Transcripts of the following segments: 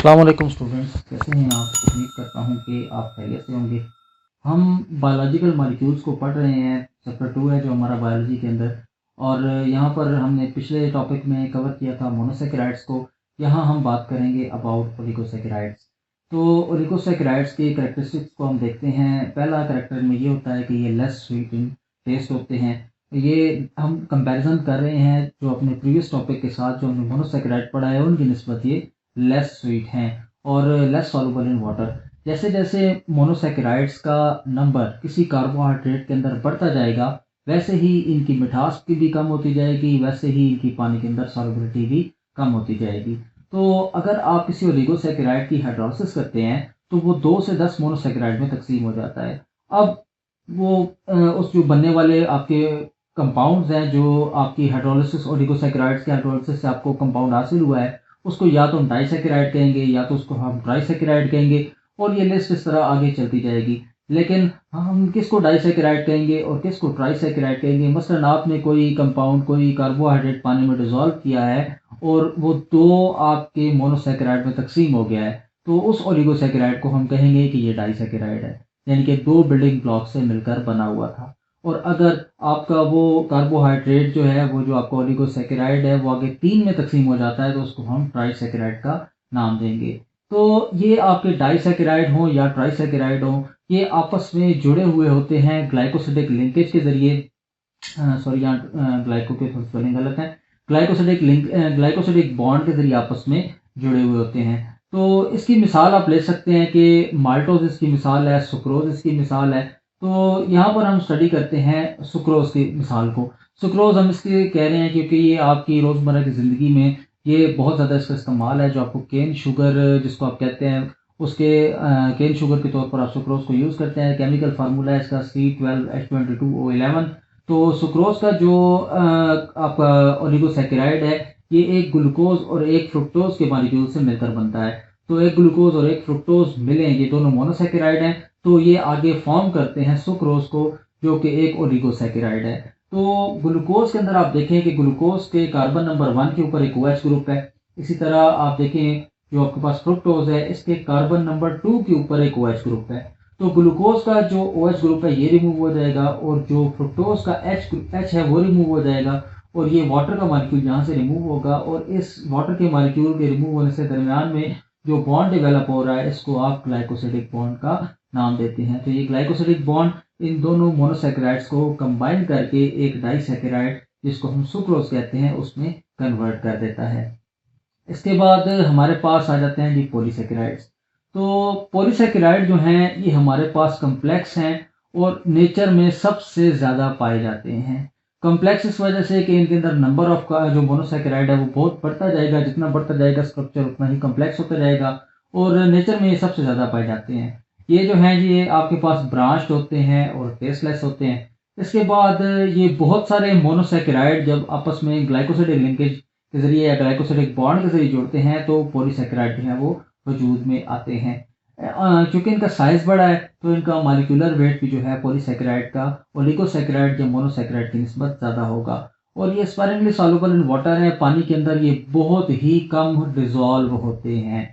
अस्सलाम वालेकुम स्टूडेंट्स, कैसे हैं आप? उम्मीद करता हूं कि आप खैरियत से होंगे। हम बायोलॉजिकल मॉलिक्यूल्स को पढ़ रहे हैं। चैप्टर 2 है जो हमारा बायोलॉजी के अंदर। और यहाँ पर हमने पिछले टॉपिक में कवर किया था मोनोसेकेराइड्स को। यहाँ हम बात करेंगे अबाउट ओलिगोसेकेराइड्स। तो ओलिगोसेकेराइड्स की कैरेक्टरिस्टिक्स को हम देखते हैं। पहला कैरेक्टर में ये होता है कि ये लेस स्वीट इन टेस्ट होते हैं। ये हम कंपैरिजन कर रहे हैं जो अपने प्रीवियस टॉपिक के साथ जो हमने मोनोसेकेराइड पढ़ा है उनकी निस्बत ये लेस स्वीट हैं और लेस सॉल्युबल इन वाटर। जैसे जैसे मोनोसेकेराइड्स का नंबर किसी कार्बोहाइड्रेट के अंदर बढ़ता जाएगा वैसे ही इनकी मिठास की भी कम होती जाएगी, वैसे ही इनकी पानी के अंदर सॉल्युबिलिटी भी कम होती जाएगी। तो अगर आप किसी ओलिगोसेकेराइड की हाइड्रोलिसिस करते हैं तो वो 2 से 10 मोनोसेकेराइड में तकसीम हो जाता है। अब वो उस जो बनने वाले आपके कंपाउंड्स हैं जो आपकी हाइड्रोलिसिस ओलिगोसेकेराइड्स के हाइड्रोलिसिस से आपको कंपाउंड हासिल हुआ है उसको या तो हम डाइसेकेराइड कहेंगे या तो उसको हम ट्राइसेकेराइड कहेंगे और ये लिस्ट इस तरह आगे चलती जाएगी। लेकिन हम किसको डाइसेकेराइड कहेंगे और किसको ट्राइसेकेराइड कहेंगे? मसलन आपने कोई कंपाउंड कोई कार्बोहाइड्रेट पानी में डिजोल्व किया है और वो 2 आपके मोनोसेकेराइड में तकसीम हो गया है तो उस ओलिगोसेकेराइड को हम कहेंगे कि ये डाइसेकेराइड है, यानी कि 2 बिल्डिंग ब्लॉक से मिलकर बना हुआ था। और अगर आपका वो कार्बोहाइड्रेट जो है वो जो आपका ओलिगोसेकेराइड है वो आगे 3 में तकसीम हो जाता है तो उसको हम ट्राइसेकेराइड का नाम देंगे। तो ये आपके डाइसेकेराइड हों या ट्राइसेकेराइड हों, ये आपस में जुड़े हुए होते हैं ग्लाइकोसिडिक लिंकेज के जरिए। सॉरी, यहाँ ग्लाइको के स्पेलिंग गलत है। ग्लाइकोसिडिक बॉन्ड के जरिए आपस में जुड़े हुए होते हैं। तो इसकी मिसाल आप ले सकते हैं कि माल्टोज इसकी मिसाल है, सुक्रोज इसकी मिसाल है। तो यहाँ पर हम स्टडी करते हैं सुक्रोज की मिसाल को। सुक्रोज हम इसलिए कह रहे हैं क्योंकि ये आपकी रोज़मर्रा की ज़िंदगी में ये बहुत ज़्यादा इसका इस्तेमाल है। जो आपको केन शुगर जिसको आप कहते हैं उसके केन शुगर के तौर पर आप सुक्रोज को यूज़ करते हैं। केमिकल फार्मूला है इसका C12H22O11। तो सुक्रोज का जो आपका ओलिगोसेकेराइड है ये एक ग्लूकोज और एक फ्रुक्टोज के मॉलिक्यूल से मिलकर बनता है। तो एक ग्लूकोज और एक फ्रुक्टोज मिले, ये दोनों मोनोसेकेराइड हैं, तो ये आगे फॉर्म करते हैं सुक्रोज को जो कि एक ओलिगोसेकेराइड है। तो ग्लूकोज के अंदर आप देखें कि ग्लूकोज के कार्बन नंबर 1 के ऊपर एक OH ग्रुप है। इसी तरह आप देखें जो आपके पास फ्रुक्टोज है इसके कार्बन नंबर 2 के ऊपर एक OH ग्रुप है। तो ग्लूकोज का जो OH ग्रुप है ये रिमूव हो जाएगा और जो फ्रुक्टोज का H है वो रिमूव हो जाएगा और ये वाटर का मॉलिक्यूल यहाँ से रिमूव होगा और इस वाटर के मॉलिक्यूल के रिमूव होने से दरमियान में जो बॉन्ड डेवलप हो रहा है इसको आप ग्लाइकोसिडिक बॉन्ड का नाम देते हैं। तो ये ग्लाइकोसिडिक बॉन्ड इन दोनों मोनोसेकेराइड्स को कंबाइन करके एक डाइसेकेराइड जिसको हम सुक्रोज कहते हैं उसमें कन्वर्ट कर देता है। इसके बाद हमारे पास आ जाते हैं जी पॉलीसेकेराइड्स। तो पॉलीसेकेराइड जो हैं ये हमारे पास कम्प्लेक्स हैं और नेचर में सबसे ज़्यादा पाए जाते हैं। कम्प्लेक्स इस वजह से कि इनके अंदर नंबर ऑफ का जो मोनोसेकेराइड है वो बहुत बढ़ता जाएगा, जितना बढ़ता जाएगा स्ट्रक्चर उतना ही कम्प्लेक्स होता जाएगा और नेचर में ये सबसे ज़्यादा पाए जाते हैं। ये जो हैं ये आपके पास ब्रांच्ड होते हैं और टेस्टलेस होते हैं। इसके बाद ये बहुत सारे मोनोसेकेराइड जब आपस में ग्लाइकोसिडिक लिंकेज के जरिए या ग्लाइकोसिडिक बॉन्ड के जरिए जुड़ते हैं तो पॉलीसेकेराइड जो है वो वजूद में आते हैं। चूंकि इनका साइज बड़ा है तो इनका मॉलिक्यूलर वेट भी जो है पॉलीसेकेराइड का ओलिगोसेकेराइड या मोनोसेकेराइड की निस्बत ज़्यादा होगा। और ये स्पायरली सॉल्युबल इन वाटर है, पानी के अंदर ये बहुत ही कम डिजोल्व होते हैं।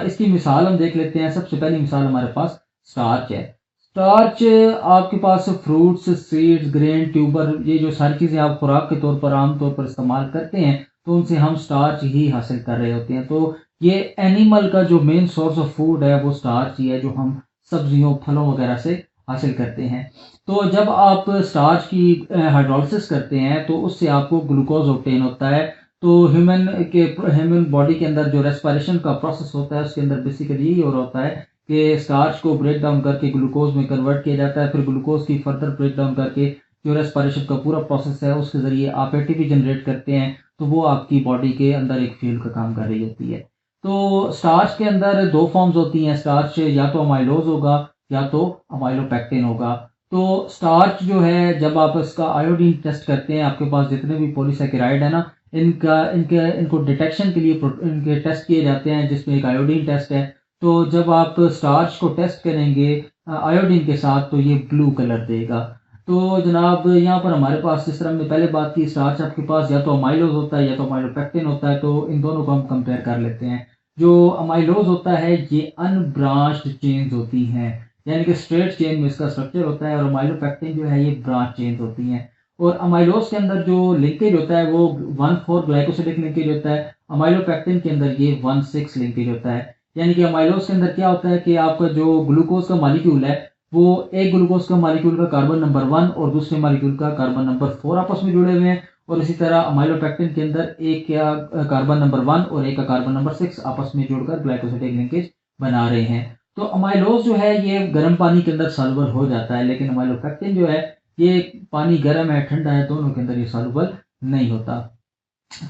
इसकी मिसाल हम देख लेते हैं। सबसे पहली मिसाल हमारे पास स्टार्च है। स्टार्च आपके पास फ्रूट्स, सीड्स, ग्रेन, ट्यूबर, ये जो सारी चीज़ें आप खुराक के तौर पर आमतौर पर इस्तेमाल करते हैं तो उनसे हम स्टार्च ही हासिल कर रहे होते हैं। तो ये एनिमल का जो मेन सोर्स ऑफ फूड है वो स्टार्च ही है जो हम सब्जियों फलों वगैरह से हासिल करते हैं। तो जब आप स्टार्च की हाइड्रोलिसिस करते हैं तो उससे आपको ग्लूकोज ऑब्टेन होता है। तो ह्यूमन बॉडी के अंदर जो रेस्पिरेशन का प्रोसेस होता है उसके अंदर बेसिकली यही हो रहा होता है कि स्टार्च को ब्रेक डाउन करके ग्लूकोज में कन्वर्ट किया जाता है, फिर ग्लूकोज की फर्दर ब्रेक डाउन करके जो रेस्पिरेशन का पूरा प्रोसेस है उसके ज़रिए आप एटीपी जनरेट करते हैं तो वो आपकी बॉडी के अंदर एक फ्यूल का काम कर रही होती है। तो स्टार्च के अंदर 2 फॉर्म्स होती हैं। स्टार्च या तो अमाइलोज होगा या तो अमाइलोपेक्टिन होगा। तो स्टार्च जो है जब आप इसका आयोडीन टेस्ट करते हैं, आपके पास जितने भी पॉलीसेकेराइड है ना इनको डिटेक्शन के लिए इनके टेस्ट किए जाते हैं जिसमें एक आयोडीन टेस्ट है। तो जब आप स्टार्च को टेस्ट करेंगे आयोडीन के साथ तो ये ब्लू कलर देगा। तो जनाब यहाँ पर हमारे पास जिस तरह हमने पहले बात की स्टार्च आपके पास या तो अमाइलोज होता है या तो अमाइलोपेक्टिन होता है। तो इन दोनों को हम कंपेयर कर लेते हैं। जो अमाइलोज होता है ये अनब्रांच्ड चेन्स होती हैं, यानी कि स्ट्रेट चेन में इसका स्ट्रक्चर होता है, और अमाइलोपेक्टिन जो है ये ब्रांच चेन्स होती हैं। और अमाइलोज के अंदर जो लिंकेज होता है वो 1,4 ग्लाइकोसिडिक लिंकेज होता है, अमाइलोपेक्टिन के अंदर ये 1,6 लिंकेज होता है। यानी कि अमाइलोज के अंदर क्या होता है कि आपका जो ग्लूकोज का मॉलिक्यूल है वो एक ग्लूकोज का मॉलिक्यूल का कार्बन नंबर 1 और दूसरे मॉलिक्यूल का कार्बन नंबर 4 आपस में जुड़े हुए हैं, और इसी तरह अमाइलोपेक्टिन के अंदर एक का कार्बन नंबर 1 और एक का कार्बन नंबर 6 आपस में जुड़कर ग्लाइकोसिडिक लिंकेज बना रहे हैं। तो अमाइलोज जो है ये गर्म पानी के अंदर सॉल्युबल हो जाता है, लेकिन अमाइलोपेक्टिन जो है ये पानी गर्म है ठंडा है दोनों के अंदर ये सॉल्युबल नहीं होता।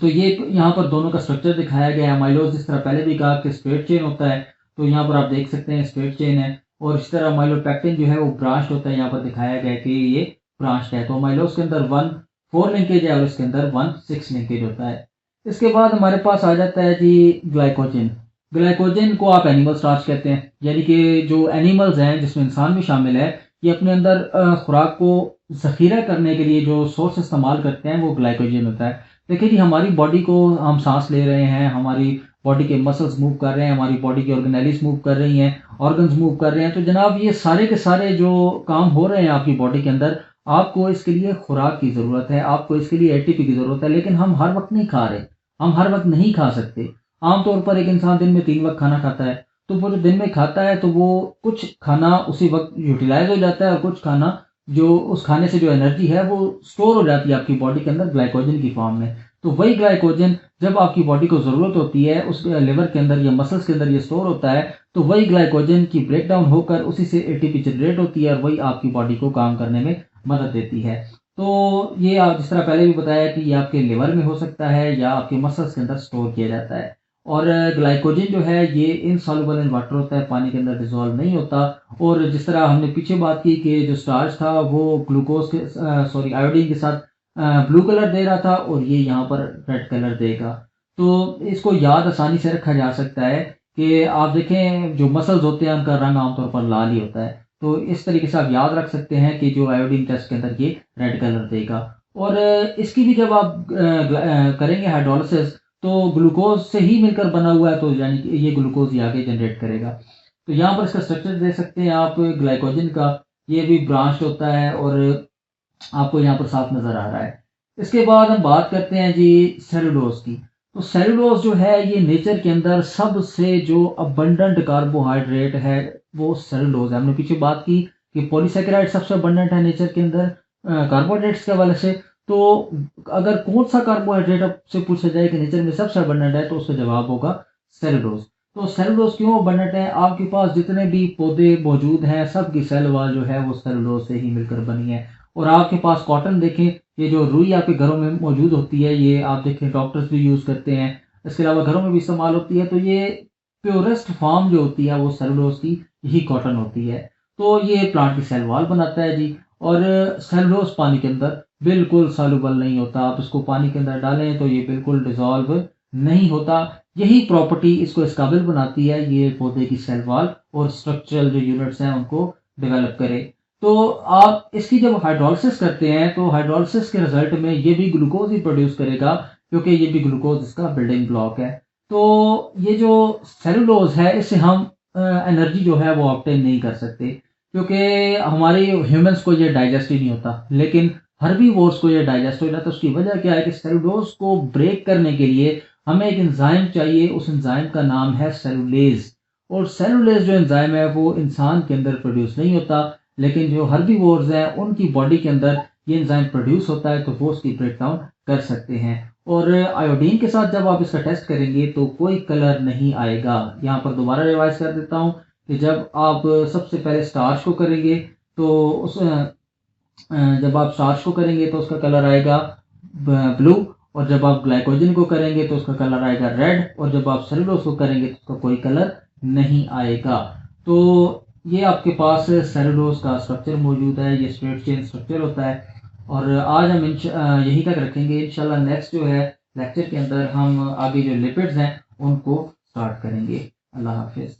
तो ये यहाँ पर दोनों का स्ट्रक्चर दिखाया गया है। अमाइलोज जिस तरह पहले भी कहा कि स्ट्रेट चेन होता है, तो यहाँ पर आप देख सकते हैं स्ट्रेट चेन है, और इस तरह अमाइलोपेक्टिन जो है वो ब्रांच होता है, यहाँ पर दिखाया गया है कि ये ब्रांच है। तो अमाइलोज के अंदर 1,4 लिंकेज है और इसके अंदर 1,6 लिंकेज होता है। इसके बाद हमारे पास आ जाता है जी ग्लाइकोजन। ग्लाइकोजन को आप एनिमल स्टार्च कहते हैं, यानी कि जो एनिमल्स हैं जिसमें इंसान भी शामिल है, ये अपने अंदर खुराक को जखीरा करने के लिए जो सोर्स इस्तेमाल करते हैं वो ग्लाइकोजन होता है। देखिए जी, हमारी बॉडी को हम सांस ले रहे हैं, हमारी बॉडी के मसल्स मूव कर रहे हैं, हमारी बॉडी की ऑर्गेनेलिस मूव कर रही हैं, ऑर्गन्स मूव कर रहे हैं, तो जनाब ये सारे के सारे जो काम हो रहे हैं आपकी बॉडी के अंदर, आपको इसके लिए खुराक की ज़रूरत है, आपको इसके लिए एटीपी की ज़रूरत है, लेकिन हम हर वक्त नहीं खा रहे, हम हर वक्त नहीं खा सकते। आमतौर पर एक इंसान दिन में 3 वक्त खाना खाता है, तो वो जो दिन में खाता है तो वो कुछ खाना उसी वक्त यूटिलाइज हो जाता है, और कुछ खाना जो उस खाने से जो एनर्जी है वो स्टोर हो जाती है आपकी बॉडी के अंदर ग्लाइकोजन की फॉर्म में। तो वही ग्लाइकोजन जब आपकी बॉडी को ज़रूरत होती है, उस लिवर के अंदर या मसल्स के अंदर ये स्टोर होता है, तो वही ग्लाइकोजन की ब्रेक डाउन होकर उसी से एटीपी जनरेट होती है, और वही आपकी बॉडी को काम करने में मदद देती है। तो ये आप जिस तरह पहले भी बताया कि ये आपके लिवर में हो सकता है या आपके मसल्स के अंदर स्टोर किया जाता है। और ग्लाइकोजन जो है ये इनसॉल्युबल इन वाटर होता है, पानी के अंदर डिसॉल्व नहीं होता। और जिस तरह हमने पीछे बात की कि जो स्टार्च था वो ग्लूकोज के आयोडीन के साथ ब्लू कलर दे रहा था, और ये यहाँ पर रेड कलर देगा। तो इसको याद आसानी से रखा जा सकता है कि आप देखें जो मसल्स होते हैं उनका रंग आमतौर पर लाल ही होता है, तो इस तरीके से आप याद रख सकते हैं कि जो आयोडीन टेस्ट के अंदर ये रेड कलर देगा। और इसकी भी जब आप करेंगे हाइड्रोलिसिस, तो ग्लूकोज से ही मिलकर बना हुआ है, तो यानी कि ये ग्लूकोज ही आगे जनरेट करेगा। तो यहाँ पर इसका स्ट्रक्चर दे सकते हैं आप ग्लाइकोजन का, ये भी ब्रांच होता है और आपको यहाँ पर साफ नज़र आ रहा है। इसके बाद हम बात करते हैं जी सेलुलोज की। तो सेलुलोज जो है ये नेचर के अंदर सबसे जो अबंडेंट कार्बोहाइड्रेट है वो सेलुलोज है। हमने पीछे बात की कि पॉलीसेकेराइड सबसे अबंडेंट है नेचर के अंदर कार्बोहाइड्रेट्स के हवाले से। तो अगर कौन सा कार्बोहाइड्रेट आपसे पूछा जाए कि नेचर में सबसे अबंडेंट है, तो उसका जवाब होगा सेलुलोज। तो सेलुलोज क्यों अबंडेंट है? आपके पास जितने भी पौधे मौजूद हैं सबकी सेल वॉल जो है वो सेलुलोज से ही मिलकर बनी है। और आपके पास कॉटन देखें, ये जो रुई आपके घरों में मौजूद होती है, ये आप देखें डॉक्टर्स भी यूज़ करते हैं, इसके अलावा घरों में भी इस्तेमाल होती है। तो ये प्योरेस्ट फॉर्म जो होती है वो सेलुलोज की यही कॉटन होती है। तो ये प्लांट की सेल वॉल बनाता है जी। और सेलुलोज पानी के अंदर बिल्कुल सॉल्युबल नहीं होता, आप इसको पानी के अंदर डालें तो ये बिल्कुल डिजॉल्व नहीं होता। यही प्रॉपर्टी इसको इस काबिल बनाती है ये पौधे की सेल वॉल और स्ट्रक्चरल जो यूनिट्स हैं उनको डेवलप करे। तो आप इसकी जब हाइड्रोलिसिस करते हैं तो हाइड्रोलिसिस के रिजल्ट में ये भी ग्लूकोज ही प्रोड्यूस करेगा, क्योंकि ये भी ग्लूकोज इसका बिल्डिंग ब्लॉक है। तो ये जो सेलुलोज है इससे हम एनर्जी जो है वो ऑब्टेन नहीं कर सकते, क्योंकि हमारे ह्यूमंस को ये डाइजेस्ट ही नहीं होता, लेकिन हर्बीवोर्स को ये डाइजेस्ट हो जाता है। उसकी वजह क्या है कि सेलुलोज को ब्रेक करने के लिए हमें एक एंजाइम चाहिए, उस एंजाइम का नाम है सेलुलेज। और सेलुलेज जो एंजाइम है वो इंसान के अंदर प्रोड्यूस नहीं होता, लेकिन जो हर्बीवोर्स हैं उनकी बॉडी के अंदर ये एंजाइम प्रोड्यूस होता है, तो वो उसकी ब्रेकडाउन कर सकते हैं। और आयोडीन के साथ जब आप इसका टेस्ट करेंगे तो कोई कलर नहीं आएगा। यहाँ पर दोबारा रिवाइज कर देता हूँ कि जब आप सबसे पहले स्टार्च को करेंगे तो जब आप स्टार्च को करेंगे तो उसका कलर आएगा ब्लू, और जब आप ग्लाइकोजन को करेंगे तो उसका कलर आएगा रेड, और जब आप सेलुलोज को करेंगे तो उसका कोई कलर नहीं आएगा। तो ये आपके पास सेलुलोज का स्ट्रक्चर मौजूद है, ये स्ट्रेट चेन स्ट्रक्चर होता है। और आज हम यहीं तक रखेंगे। इंशाल्लाह नेक्स्ट जो है लेक्चर के अंदर हम आगे जो लिपिड्स हैं उनको स्टार्ट करेंगे। अल्लाह हाफिज़।